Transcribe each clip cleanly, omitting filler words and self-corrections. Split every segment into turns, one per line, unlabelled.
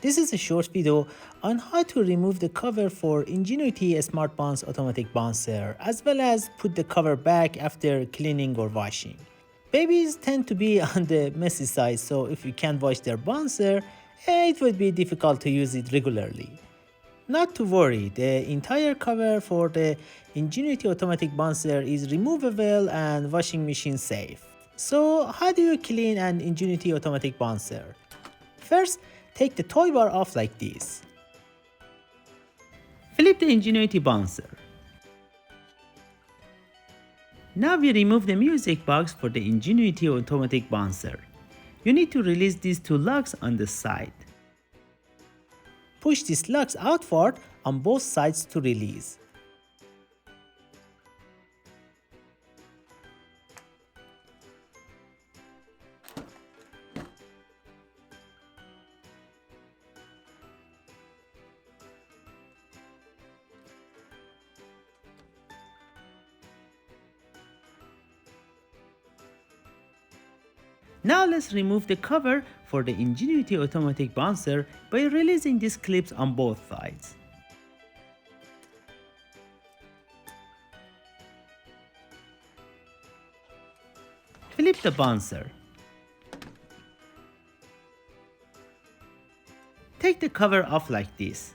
This is a short video on how to remove the cover for Ingenuity Smart Bounce Automatic Bouncer, as well as put the cover back after cleaning or washing. Babies tend to be on the messy side, so if you can't wash their bouncer, it would be difficult to use it regularly. Not to worry, the entire cover for the Ingenuity Automatic Bouncer is removable and washing machine safe. So how do you clean an Ingenuity Automatic Bouncer? First, take the toy bar off like this. Flip the Ingenuity Bouncer. Now we remove the music box for the Ingenuity Automatic Bouncer. You need to release these two lugs on the side. Push these lugs outward on both sides to release. Now let's remove the cover for the Ingenuity Automatic Bouncer by releasing these clips on both sides. Flip the bouncer. Take the cover off like this.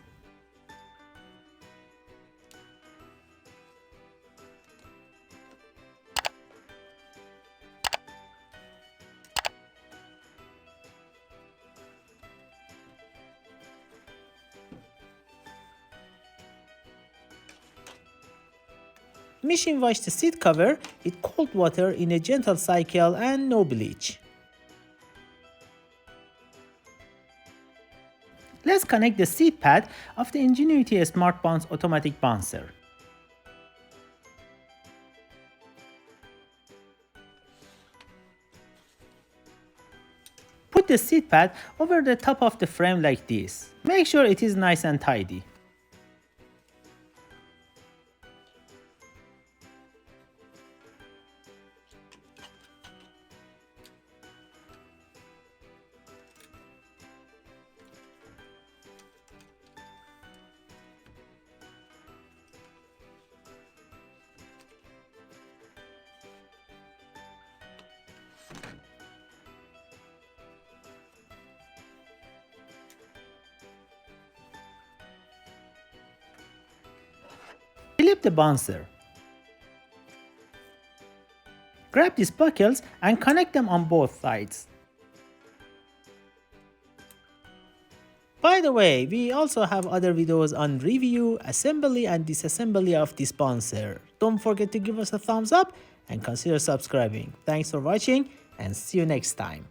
Machine wash the seat cover with cold water in a gentle cycle and no bleach. Let's connect the seat pad of the Ingenuity Smart Bounce Automatic Bouncer. Put the seat pad over the top of the frame like this. Make sure it is nice and tidy. Flip the bouncer. Grab these buckles and connect them on both sides. By the way, we also have other videos on review, assembly and disassembly of this bouncer. Don't forget to give us a thumbs up and consider subscribing. Thanks for watching and see you next time.